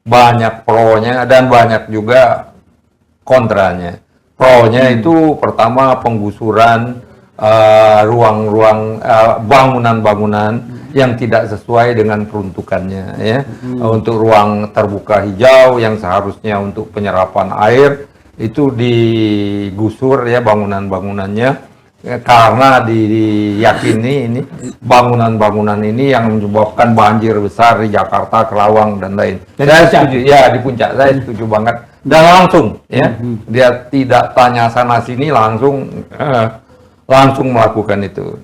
banyak pro-nya dan banyak juga kontranya. Pro-nya itu pertama penggusuran ruang-ruang bangunan-bangunan yang tidak sesuai dengan peruntukannya, ya. Untuk ruang terbuka hijau yang seharusnya untuk penyerapan air itu digusur, ya, bangunan-bangunannya. Karena diyakini ini bangunan-bangunan ini yang menyebabkan banjir besar di Jakarta, Kerawang dan lain. Saya setuju, ya, di puncak saya setuju banget. Dan langsung, ya, dia tidak tanya sana sini, langsung melakukan itu.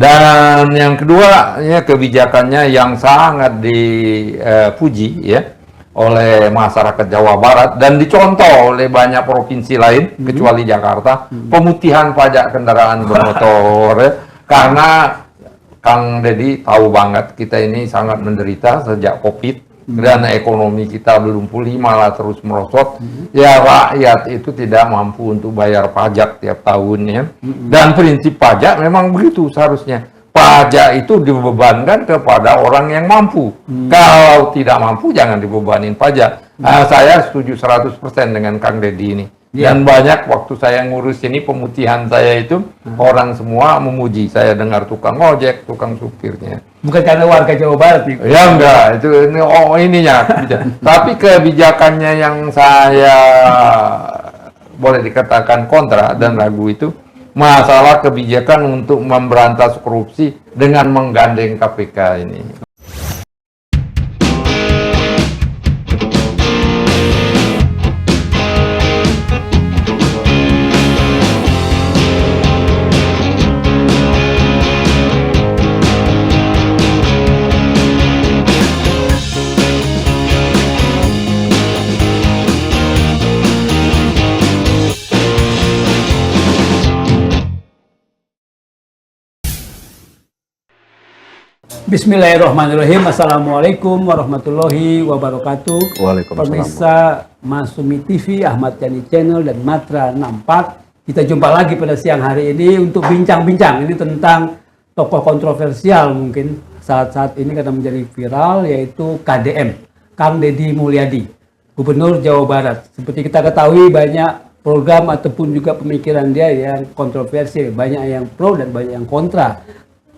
Dan yang kedua, ya, kebijakannya yang sangat dipuji, ya, oleh masyarakat Jawa Barat dan dicontoh oleh banyak provinsi lain kecuali Jakarta, pemutihan pajak kendaraan bermotor, ya. Karena Kang Deddy tahu banget kita ini sangat menderita sejak COVID dan ekonomi kita belum pulih, malah terus merosot. Ya, rakyat itu tidak mampu untuk bayar pajak tiap tahunnya. Dan prinsip pajak memang begitu seharusnya. Pajak itu dibebankan kepada orang yang mampu. Kalau tidak mampu, jangan dibebanin pajak. Saya setuju 100% dengan Kang Deddy ini. Dan banyak waktu saya ngurus ini pemutihan saya itu, orang semua memuji. Saya dengar tukang ojek, tukang supirnya. Bukan karena warga Jawa Barat nih. Ya enggak, ininya. Tapi kebijakannya yang saya boleh dikatakan kontra dan ragu itu, masalah kebijakan untuk memberantas korupsi dengan menggandeng KPK ini. Bismillahirrahmanirrahim. Assalamualaikum warahmatullahi wabarakatuh. Waalaikumsalam. Pemirsa Masumi TV, Ahmad Yani Channel dan Matra 64. Kita jumpa lagi pada siang hari ini untuk bincang-bincang ini tentang tokoh kontroversial mungkin saat-saat ini karena menjadi viral, yaitu KDM, Kang Deddy Mulyadi, Gubernur Jawa Barat. Seperti kita ketahui, banyak program ataupun juga pemikiran dia yang kontroversial, banyak yang pro dan banyak yang kontra,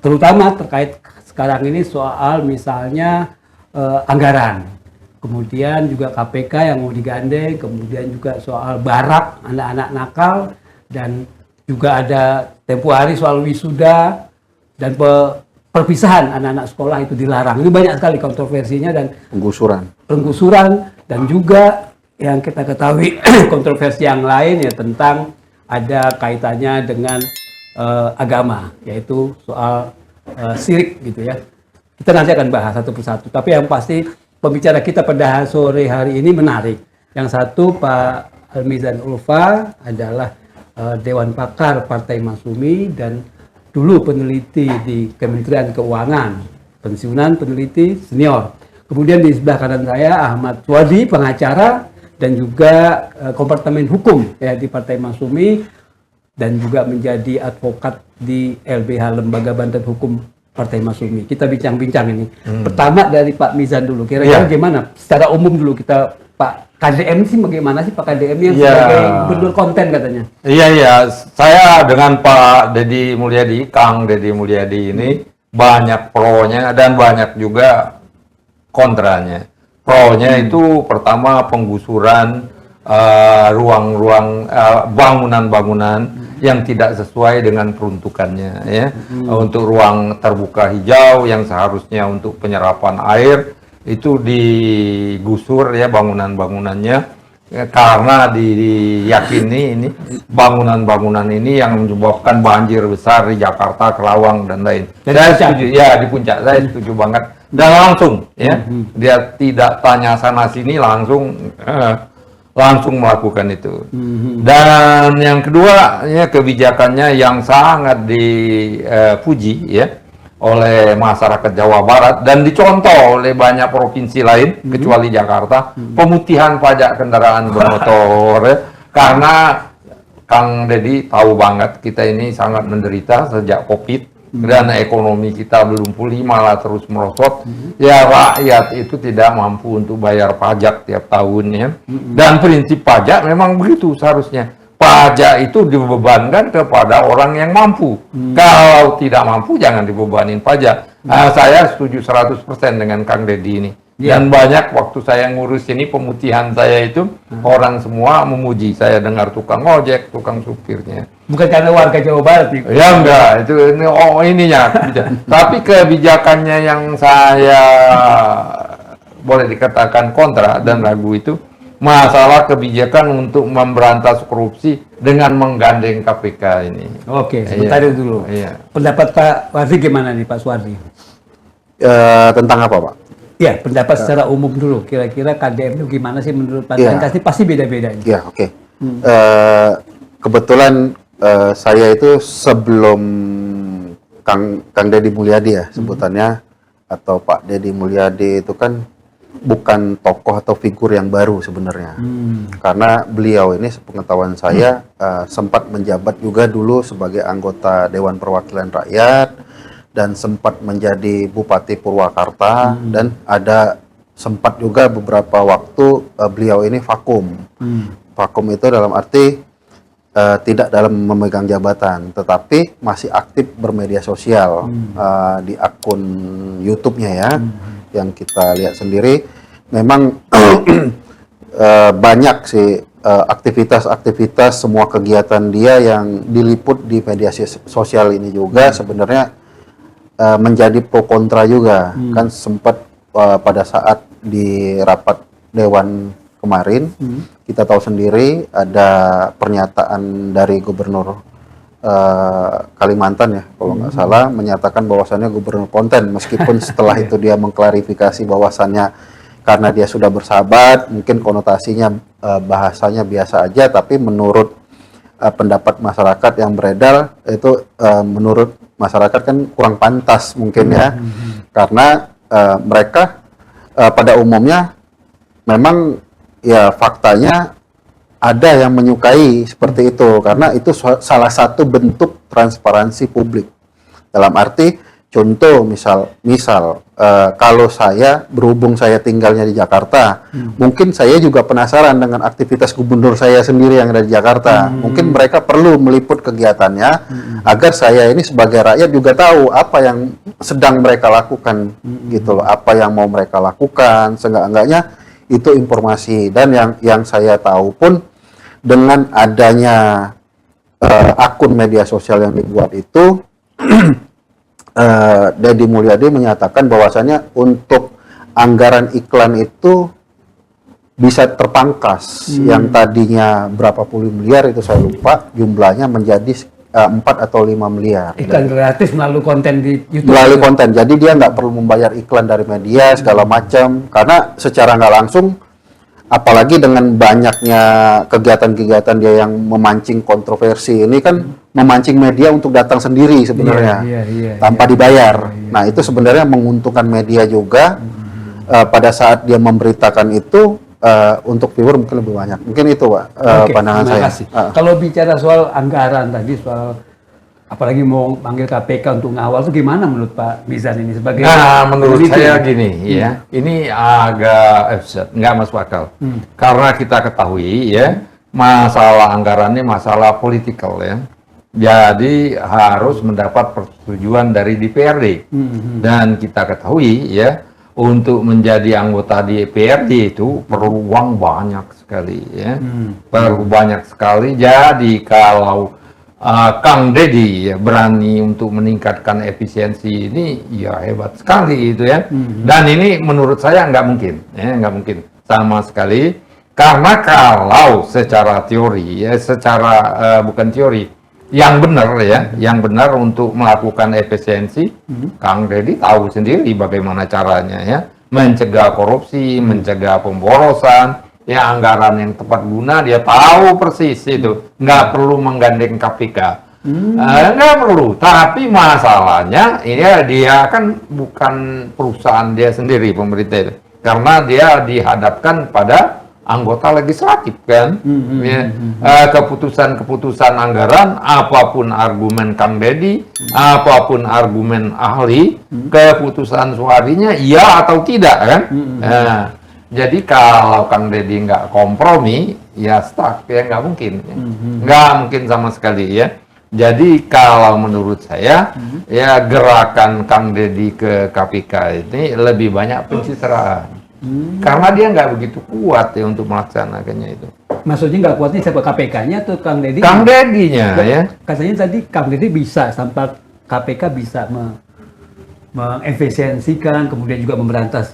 terutama terkait sekarang ini soal misalnya anggaran, kemudian juga KPK yang mau digandeng, kemudian juga soal barak anak-anak nakal, dan juga ada tempo hari soal wisuda dan perpisahan anak-anak sekolah itu dilarang. Ini banyak sekali kontroversinya dan penggusuran dan juga yang kita ketahui kontroversi yang lain ya tentang ada kaitannya dengan agama, yaitu soal syirik gitu ya. Kita nanti akan bahas satu persatu. Tapi yang pasti pembicara kita pada sore hari ini menarik. Yang satu Pak Almizan Ulfa adalah Dewan Pakar Partai Masumi dan dulu peneliti di Kementerian Keuangan, pensiunan peneliti senior. Kemudian di sebelah kanan saya Ahmad Swadi, pengacara dan juga Kompartemen Hukum ya di Partai Masumi, dan juga menjadi advokat di LBH Lembaga Bantuan Hukum Partai Masumi. Kita bincang-bincang ini. Pertama dari Pak Mizan dulu. Kira-kira gimana? Secara umum dulu kita, Pak KDM sih bagaimana sih Pak KDM yang sebagai gubernur konten katanya? Iya. Saya dengan Pak Deddy Mulyadi, Kang Deddy Mulyadi ini banyak pro-nya dan banyak juga kontranya. Pro-nya itu pertama penggusuran ruang-ruang bangunan-bangunan yang tidak sesuai dengan peruntukannya, ya. Untuk ruang terbuka hijau yang seharusnya untuk penyerapan air itu digusur, ya, bangunan-bangunannya, ya, karena diyakini ini bangunan-bangunan ini yang menyebabkan banjir besar di Jakarta, Kerawang dan lain. Saya setuju, ya, di puncak saya setuju banget. Dan langsung, ya, dia tidak tanya sana sini, langsung melakukan itu. Dan yang kedua, ya, kebijakannya yang sangat dipuji, ya, oleh masyarakat Jawa Barat dan dicontoh oleh banyak provinsi lain kecuali Jakarta, pemutihan pajak kendaraan bermotor, ya. Karena Kang Deddy tahu banget kita ini sangat menderita sejak COVID dan ekonomi kita belum pulih malah terus merosot, ya rakyat itu tidak mampu untuk bayar pajak tiap tahunnya. Dan prinsip pajak memang begitu seharusnya. Pajak itu dibebankan kepada orang yang mampu. Kalau tidak mampu jangan dibebanin pajak. Saya setuju 100% dengan Kang Deddy ini. Dan banyak waktu saya ngurus ini pemutihan saya itu orang semua memuji. Saya dengar tukang ojek, tukang supirnya. Bukan karena warga Jawa Barat nih. Ya enggak, itu ininya. Tapi kebijakannya yang saya boleh dikatakan kontra dan ragu itu masalah kebijakan untuk memberantas korupsi dengan menggandeng KPK ini. Oke, sebentar dulu. Iya. Pendapat Pak Wardi gimana nih Pak Suwardi? Tentang apa, Pak? Ya, pendapat secara umum dulu. Kira-kira KDM itu gimana sih menurut Pak? Ya. Pasti beda-beda. Ya, oke. Kebetulan saya itu sebelum Kang Deddy Mulyadi ya sebutannya, atau Pak Deddy Mulyadi itu kan bukan tokoh atau figur yang baru sebenarnya. Karena beliau ini sepengetahuan saya sempat menjabat juga dulu sebagai anggota Dewan Perwakilan Rakyat, dan sempat menjadi Bupati Purwakarta, dan ada sempat juga beberapa waktu beliau ini vakum. Vakum itu dalam arti tidak dalam memegang jabatan, tetapi masih aktif bermedia sosial di akun YouTube-nya ya, yang kita lihat sendiri. Memang banyak sih aktivitas-aktivitas, semua kegiatan dia yang diliput di media sosial ini juga sebenarnya menjadi pro kontra juga. Kan sempat pada saat di rapat Dewan kemarin, kita tahu sendiri ada pernyataan dari Gubernur Kalimantan ya, kalau nggak salah, menyatakan bahwasannya gubernur konten, meskipun setelah itu dia mengklarifikasi bahwasannya karena dia sudah bersahabat, mungkin konotasinya bahasanya biasa aja, tapi menurut pendapat masyarakat yang beredar itu menurut masyarakat kan kurang pantas mungkin ya, karena mereka pada umumnya memang ya faktanya ada yang menyukai seperti itu, karena itu salah satu bentuk transparansi publik. Dalam arti contoh misal kalau saya berhubung saya tinggalnya di Jakarta, mungkin saya juga penasaran dengan aktivitas gubernur saya sendiri yang ada di Jakarta. Mungkin mereka perlu meliput kegiatannya agar saya ini sebagai rakyat juga tahu apa yang sedang mereka lakukan gitu loh, apa yang mau mereka lakukan, seenggak-enggaknya itu informasi. Dan yang saya tahu pun dengan adanya akun media sosial yang dibuat itu Deddy Mulyadi menyatakan bahwasannya untuk anggaran iklan itu bisa terpangkas, yang tadinya berapa puluh miliar itu saya lupa jumlahnya, menjadi 4 atau 5 miliar. Iklan gratis melalui konten di YouTube. Melalui konten, jadi dia nggak perlu membayar iklan dari media segala macam, karena secara nggak langsung, apalagi dengan banyaknya kegiatan-kegiatan dia yang memancing kontroversi ini kan memancing media untuk datang sendiri sebenarnya, tanpa dibayar. Nah itu sebenarnya menguntungkan media juga. Pada saat dia memberitakan itu untuk viewer mungkin lebih banyak. Mungkin itu Pak pandangan saya. Kalau bicara soal anggaran tadi, soal apalagi mau panggil KPK untuk ngawal itu gimana menurut Pak Mizan ini sebagai? Nah, menurut saya gini ya, ini agak nggak masuk akal. Karena kita ketahui ya, masalah anggaran ini masalah politikal ya. Jadi harus mendapat persetujuan dari DPRD. Dan kita ketahui ya, untuk menjadi anggota DPRD itu perlu uang banyak sekali ya. Perlu banyak sekali. Jadi kalau Kang Deddy ya berani untuk meningkatkan efisiensi ini, ya hebat sekali itu ya. Dan ini menurut saya nggak mungkin, ya nggak mungkin sama sekali. Karena kalau secara teori, ya secara bukan teori, yang benar ya, yang benar untuk melakukan efisiensi, Kang Deddy tahu sendiri bagaimana caranya ya, mencegah korupsi, mencegah pemborosan. Ya anggaran yang tepat guna dia tahu persis itu, nggak perlu menggandeng KPK, nggak perlu. Tapi masalahnya ini dia kan bukan perusahaan dia sendiri, pemerintah itu, karena dia dihadapkan pada anggota legislatif kan. Ya. Keputusan-keputusan anggaran, apapun argumen Kang Deddy, apapun argumen ahli, keputusan suarinya iya atau tidak kan. Nah, jadi kalau Kang Deddy nggak kompromi, ya stuck, ya nggak mungkin. Ya. Nggak mungkin sama sekali ya. Jadi kalau menurut saya, ya gerakan Kang Deddy ke KPK ini lebih banyak pencitraan. Karena dia nggak begitu kuat ya untuk melaksanakannya itu. Maksudnya nggak kuatnya siapa, KPK-nya atau Kang Deddy? Kang Deddy-nya ya. Katanya tadi Kang Deddy bisa sampai KPK bisa mengefisiensikan, kemudian juga memberantas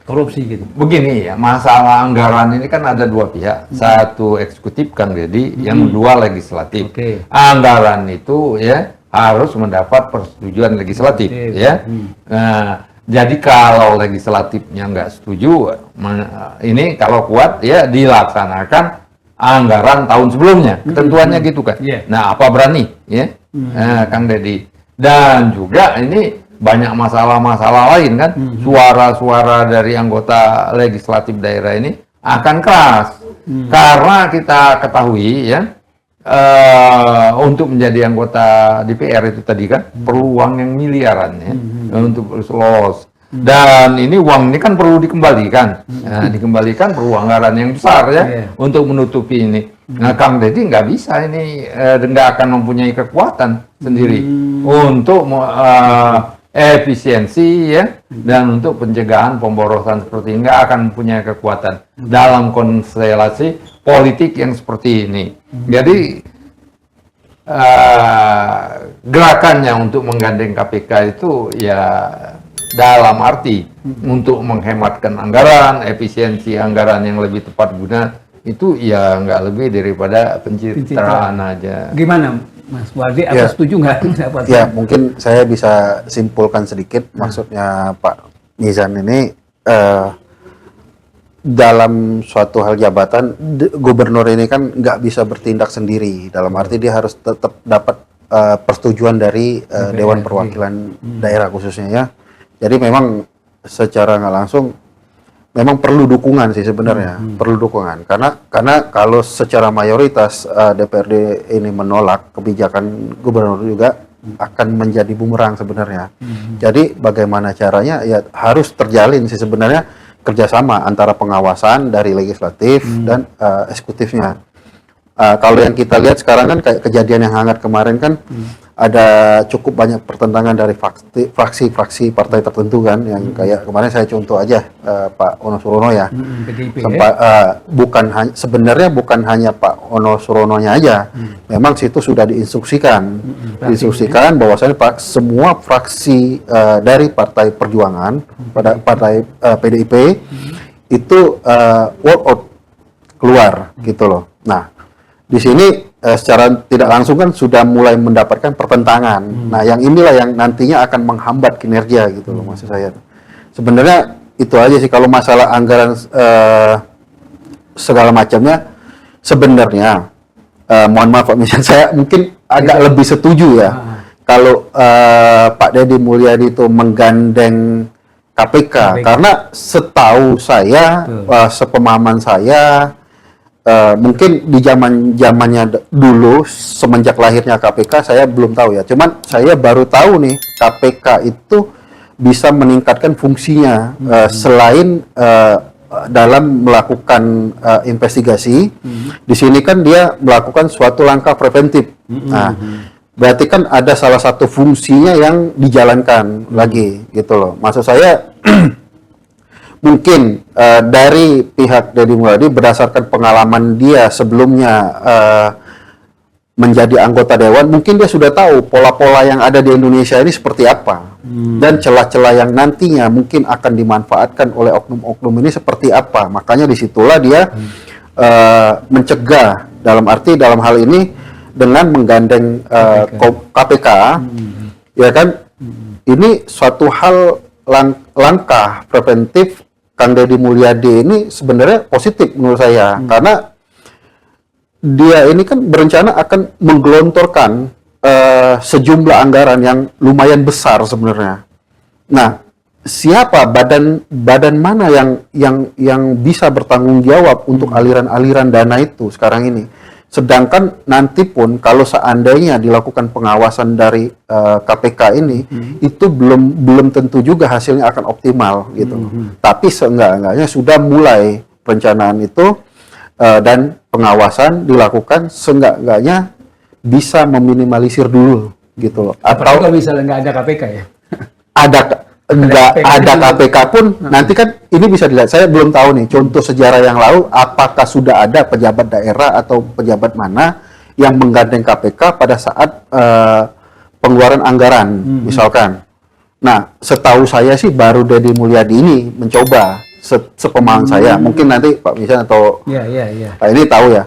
korupsi gitu. Begini ya, masalah anggaran ini kan ada dua pihak. Satu eksekutif Kang Deddy, yang kedua legislatif. Oke. Anggaran itu ya harus mendapat persetujuan legislatif ya. Nah, jadi kalau legislatifnya nggak setuju, ini kalau kuat ya dilaksanakan anggaran tahun sebelumnya, ketentuannya gitu kan. Nah, apa berani ya, Kang Deddy. Dan juga ini banyak masalah-masalah lain kan, suara-suara dari anggota legislatif daerah ini akan keras, karena kita ketahui ya, untuk menjadi anggota DPR itu tadi kan perlu uang yang miliaran ya, untuk lolos. Dan ini uang ini kan perlu dikembalikan, dikembalikan perlu anggaran yang besar ya untuk menutupi ini. Nah, Kang Deddy nggak bisa ini, nggak akan mempunyai kekuatan sendiri untuk efisiensi ya, dan untuk pencegahan pemborosan seperti ini nggak akan mempunyai kekuatan dalam konstelasi politik yang seperti ini. Jadi gerakannya untuk menggandeng KPK itu ya dalam arti untuk menghematkan anggaran, efisiensi anggaran yang lebih tepat guna, itu ya nggak lebih daripada pencitraan aja. Gimana Mas Wardi, apa setuju nggak? Ya, mungkin saya bisa simpulkan sedikit. Maksudnya Pak Mizan ini dalam suatu hal jabatan, gubernur ini kan nggak bisa bertindak sendiri. Dalam arti dia harus tetap dapat persetujuan dari Dewan Perwakilan Daerah khususnya ya. Jadi memang secara nggak langsung memang perlu dukungan sih sebenarnya, perlu dukungan. Karena kalau secara mayoritas DPRD ini menolak kebijakan gubernur juga akan menjadi bumerang sebenarnya. Jadi bagaimana caranya ya harus terjalin sih sebenarnya kerjasama antara pengawasan dari legislatif dan eksekutifnya. Kalau yang kita lihat sekarang kan kayak kejadian yang hangat kemarin kan ada cukup banyak pertentangan dari fraksi-fraksi partai tertentu kan, yang kayak kemarin saya contoh aja Pak Ono Surono ya. Sempat sebenarnya bukan hanya Pak Ono Surononya aja, memang situ sudah diinstruksikan bahwasanya semua fraksi dari Partai Perjuangan pada partai PDIP itu walk out keluar gitu loh. Nah, di sini secara tidak langsung kan sudah mulai mendapatkan pertentangan. Nah, yang inilah yang nantinya akan menghambat kinerja gitu loh maksud saya. Sebenarnya itu aja sih kalau masalah anggaran segala macamnya. Sebenarnya mohon maaf Pak Misan, saya mungkin agak lebih setuju ya kalau Pak Deddy Mulyadi itu menggandeng KPK. Karena setahu saya, sepemahaman saya, mungkin di zamannya dulu semenjak lahirnya KPK saya belum tahu ya. Cuman saya baru tahu nih KPK itu bisa meningkatkan fungsinya selain dalam melakukan investigasi. Di sini kan dia melakukan suatu langkah preventif. Nah, berarti kan ada salah satu fungsinya yang dijalankan lagi gitu loh. Maksud saya mungkin dari pihak Deddy Mulyadi berdasarkan pengalaman dia sebelumnya menjadi anggota dewan, mungkin dia sudah tahu pola-pola yang ada di Indonesia ini seperti apa dan celah-celah yang nantinya mungkin akan dimanfaatkan oleh oknum-oknum ini seperti apa. Makanya disitulah dia mencegah, dalam hal ini dengan menggandeng KPK, ya kan? Ini suatu hal langkah preventif Kang Deddy Mulyadi ini sebenarnya positif menurut saya, karena dia ini kan berencana akan menggelontorkan sejumlah anggaran yang lumayan besar sebenarnya. Nah, siapa badan mana yang bisa bertanggung jawab untuk aliran-aliran dana itu sekarang ini. Sedangkan nanti pun kalau seandainya dilakukan pengawasan dari KPK ini, itu belum tentu juga hasilnya akan optimal gitu. Tapi seenggak-enggaknya sudah mulai perencanaan itu dan pengawasan dilakukan, seenggak-enggaknya bisa meminimalisir dulu gitu loh. Atau kalau misalnya nggak ada KPK ya? Nggak ada KPK pun nanti kan ini bisa dilihat. Saya belum tahu nih contoh sejarah yang lalu apakah sudah ada pejabat daerah atau pejabat mana yang menggandeng KPK pada saat pengeluaran anggaran misalkan. Nah, setahu saya sih baru Deddy Mulyadi ini mencoba sepemahaman saya. Mungkin nanti Pak Misan atau Pak ini tahu ya.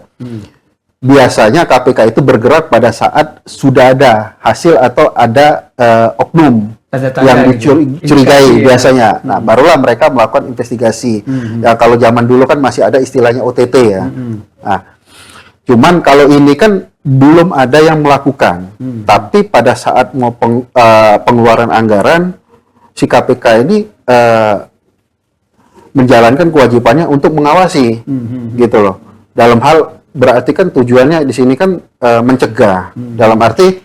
Biasanya KPK itu bergerak pada saat sudah ada hasil atau ada oknum yang dicurigai biasanya. Nah, barulah mereka melakukan investigasi. Ya, kalau zaman dulu kan masih ada istilahnya OTT ya. Nah, cuman kalau ini kan belum ada yang melakukan. Tapi pada saat mau pengeluaran anggaran, si KPK ini menjalankan kewajibannya untuk mengawasi, gitu loh. Dalam hal berarti kan tujuannya di sini kan mencegah. Dalam arti,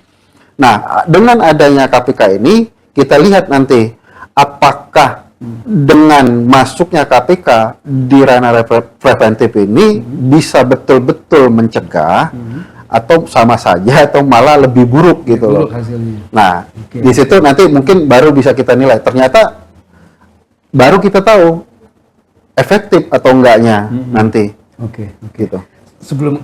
nah dengan adanya KPK ini kita lihat nanti apakah dengan masuknya KPK di ranah preventif ini bisa betul-betul mencegah atau sama saja atau malah lebih buruk gitu loh. Nah, di situ nanti mungkin baru bisa kita nilai. Ternyata baru kita tahu efektif atau enggaknya nanti. Gitu. Sebelum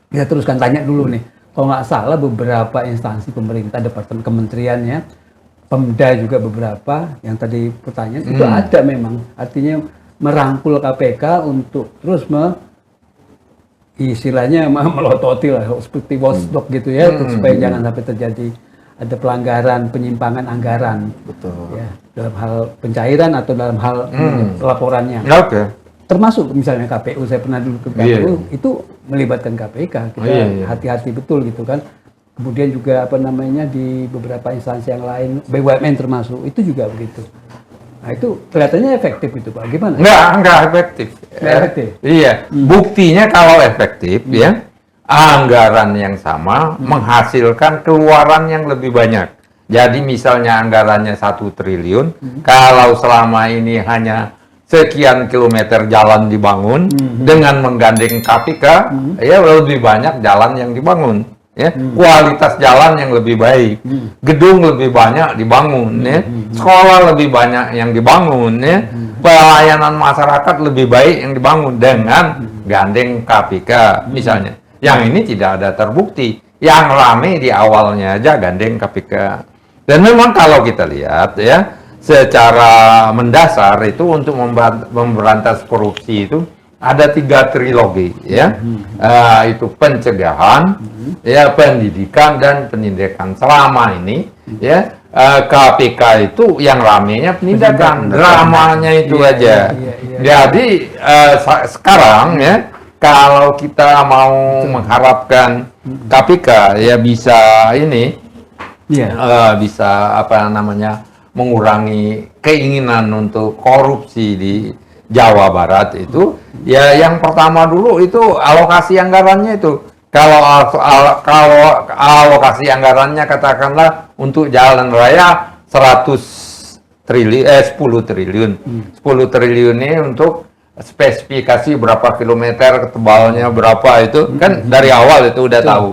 kita teruskan tanya dulu nih, kalau nggak salah beberapa instansi pemerintah, departemen kementeriannya, Pemda juga beberapa yang tadi pertanyaan itu ada memang, artinya merangkul KPK untuk terus istilahnya melototi lah seperti watchdog gitu ya, supaya jangan sampai terjadi ada pelanggaran penyimpangan anggaran. Betul. Ya, dalam hal pencairan atau dalam hal laporannya. Termasuk misalnya KPU, saya pernah dulu ke KPU, itu melibatkan KPK, kita hati-hati betul gitu kan. Kemudian juga apa namanya di beberapa instansi yang lain, BUMN termasuk, itu juga begitu. Nah itu kelihatannya efektif itu Pak, gimana? Enggak efektif. Iya, buktinya kalau efektif ya, anggaran yang sama menghasilkan keluaran yang lebih banyak. Jadi misalnya anggarannya 1 triliun, kalau selama ini hanya sekian kilometer jalan dibangun dengan menggandeng KPK, ya lebih banyak jalan yang dibangun. Ya, kualitas jalan yang lebih baik, gedung lebih banyak dibangun, ya, sekolah lebih banyak yang dibangun, ya, pelayanan masyarakat lebih baik yang dibangun dengan gandeng KPK misalnya. Yang ini tidak ada terbukti, yang rame di awalnya aja gandeng KPK. Dan memang kalau kita lihat ya, secara mendasar itu untuk memberantas korupsi itu ada 3 trilogi ya, itu pencegahan, ya pendidikan dan penindakan. Selama ini ya KPK itu yang ramenya penindakan, dramanya itu aja. Jadi sekarang ya kalau kita mau mengharapkan KPK ya bisa ini, bisa apa namanya mengurangi keinginan untuk korupsi di Jawa Barat itu, ya yang pertama dulu itu alokasi anggarannya itu. Kalau alokasi anggarannya katakanlah untuk jalan raya 10 triliun. 10 triliun ini untuk spesifikasi berapa kilometer, ketebalnya berapa itu kan dari awal itu udah tahu.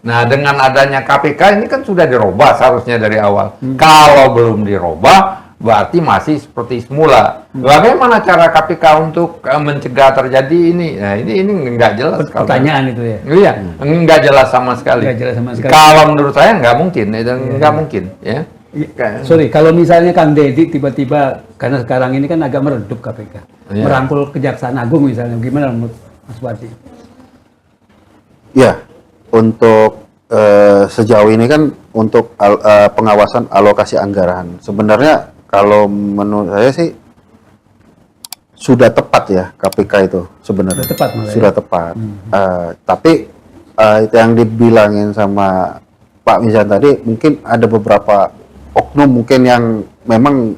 Nah, dengan adanya KPK ini kan sudah dirubah seharusnya dari awal. Kalau belum dirubah berarti masih seperti semula. Bagaimana cara KPK untuk mencegah terjadi ini? Nah, ini nggak jelas. Pertanyaan itu ya? Iya, nggak jelas sama sekali. Kalau menurut saya nggak mungkin, itu nggak mungkin. Ya. Sorry, kalau misalnya Kang Deddy tiba-tiba, karena sekarang ini kan agak meredup KPK, merangkul Kejaksaan Agung misalnya, gimana menurut Mas Wadi? Ya, untuk sejauh ini kan untuk pengawasan alokasi anggaran, sebenarnya kalau menurut saya sih sudah tepat ya KPK itu sebenarnya. Sudah tepat. Tapi yang dibilangin sama Pak Mizan tadi, mungkin ada beberapa oknum mungkin yang memang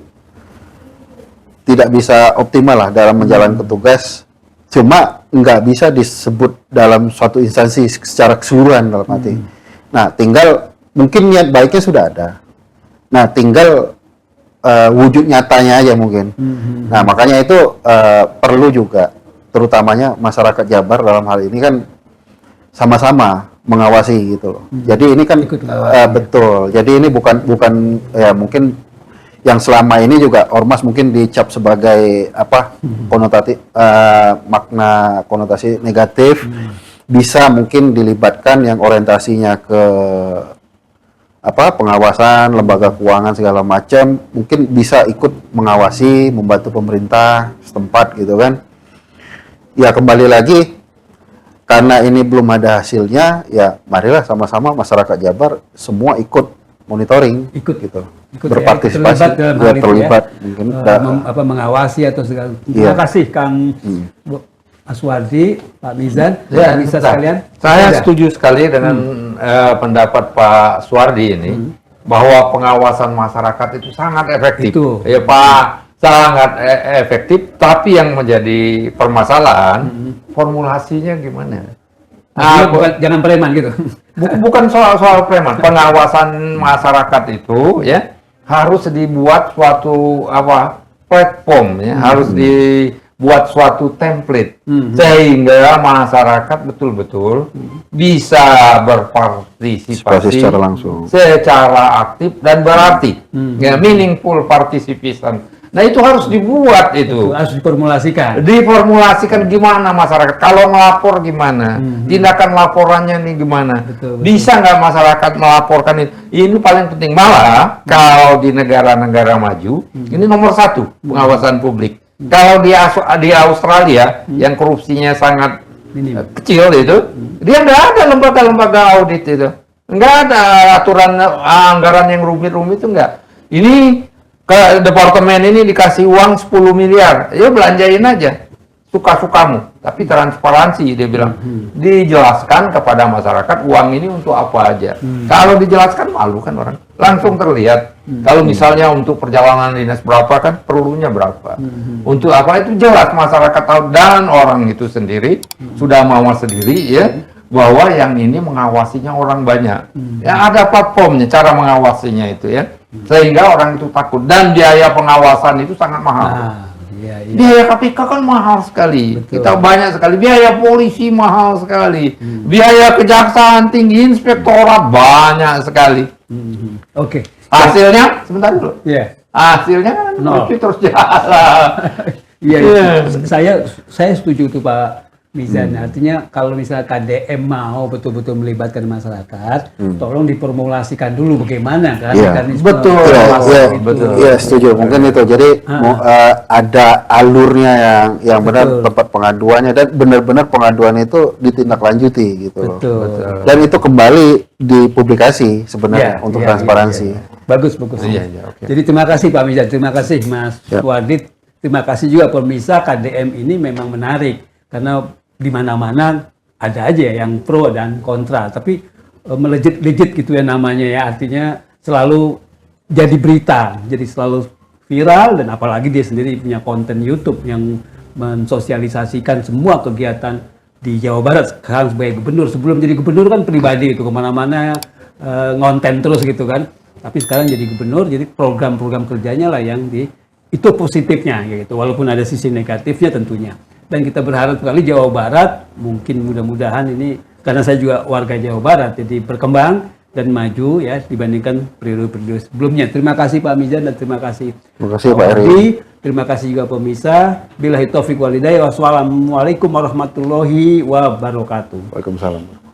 tidak bisa optimal lah dalam menjalankan tugas. Cuma nggak bisa disebut dalam suatu instansi secara keseluruhan dalam arti. Nah, tinggal mungkin niat baiknya sudah ada. Nah, tinggal wujud nyatanya aja mungkin. Nah, makanya itu perlu juga, terutamanya masyarakat Jabar dalam hal ini kan sama-sama mengawasi gitu loh. Jadi ini kan betul. Jadi ini bukan ya mungkin yang selama ini juga ormas mungkin dicap sebagai apa makna konotasi negatif, bisa mungkin dilibatkan yang orientasinya ke pengawasan lembaga keuangan segala macam, mungkin bisa ikut mengawasi, membantu pemerintah setempat gitu kan. Ya kembali lagi, karena ini belum ada hasilnya, ya marilah sama-sama masyarakat Jabar semua ikut monitoring, ikut berpartisipasi, terlibat mungkin mengawasi atau segala. Terima kasih Kang Aswardi, Pak Mizan, bisa sekalian. Saya setuju sekali dengan pendapat Pak Aswardi ini bahwa pengawasan masyarakat itu sangat efektif. Ya Pak, sangat efektif. Tapi yang menjadi permasalahan formulasinya gimana? Jangan preman gitu. Bukan soal preman. Pengawasan masyarakat itu ya harus dibuat suatu platform ya, harus dibuat suatu template sehingga masyarakat betul-betul bisa berpartisipasi secara langsung, secara aktif dan berarti, ya meaningful participation. Nah itu harus dibuat, itu harus diformulasikan gimana masyarakat kalau melapor gimana, tindakan laporannya nih gimana, bisa nggak masyarakat melaporkan ini paling penting. Malah kalau di negara-negara maju ini nomor 1 pengawasan publik. Kalau di Australia yang korupsinya sangat kecil itu, dia nggak ada lembaga-lembaga audit itu, nggak ada aturan anggaran yang rumit-rumit itu nggak. Ini ke departemen ini dikasih uang 10 miliar, ya belanjain aja, suka-sukamu. Tapi transparansi, dia bilang, dijelaskan kepada masyarakat uang ini untuk apa aja. Kalau dijelaskan malu kan orang, langsung terlihat. Kalau misalnya untuk perjalanan dinas berapa kan, perlunya berapa. Untuk apa itu jelas masyarakat tahu, dan orang itu sendiri sudah mawas sendiri ya, bahwa yang ini mengawasinya orang banyak. Ya ada platformnya, cara mengawasinya itu ya. Sehingga orang itu takut, dan biaya pengawasan itu sangat mahal. Biaya KPK kan mahal sekali. Kita banyak sekali, biaya polisi mahal sekali, biaya kejaksaan tinggi, inspektorat banyak sekali. Oke. Hasilnya sebentar dulu. Hasilnya kan terus jalan. Saya setuju tuh Pak Mizan. Artinya kalau misalnya KDM mau betul-betul melibatkan masyarakat, tolong diformulasikan dulu bagaimana kan mekanisme. Betul. Iya, setuju. Mungkin itu. Jadi ada alurnya yang benar, tempat pengaduannya, dan benar-benar pengaduan itu ditindaklanjuti gitu. Betul. Dan itu kembali dipublikasi sebenarnya untuk transparansi. Bagus. Jadi terima kasih Pak Mizan, terima kasih Mas Wadid, terima kasih juga pemirsa. KDM ini memang menarik karena di mana-mana ada aja yang pro dan kontra, tapi melejit-lejit gitu ya namanya ya, artinya selalu jadi berita, jadi selalu viral, dan apalagi dia sendiri punya konten YouTube yang mensosialisasikan semua kegiatan di Jawa Barat sekarang sebagai gubernur. Sebelum jadi gubernur kan pribadi itu kemana-mana ngonten terus gitu kan, tapi sekarang jadi gubernur, jadi program-program kerjanya lah yang itu positifnya gitu, walaupun ada sisi negatifnya tentunya. Dan kita berharap sekali Jawa Barat mungkin mudah-mudahan ini, karena saya juga warga Jawa Barat, jadi berkembang dan maju ya dibandingkan periode-periode sebelumnya. Terima kasih Pak Mizan dan terima kasih Pak Eri. Terima kasih juga pemirsa. Billahi taufiq wal hidayah. Wassalamualaikum warahmatullahi wabarakatuh. Waalaikumsalam.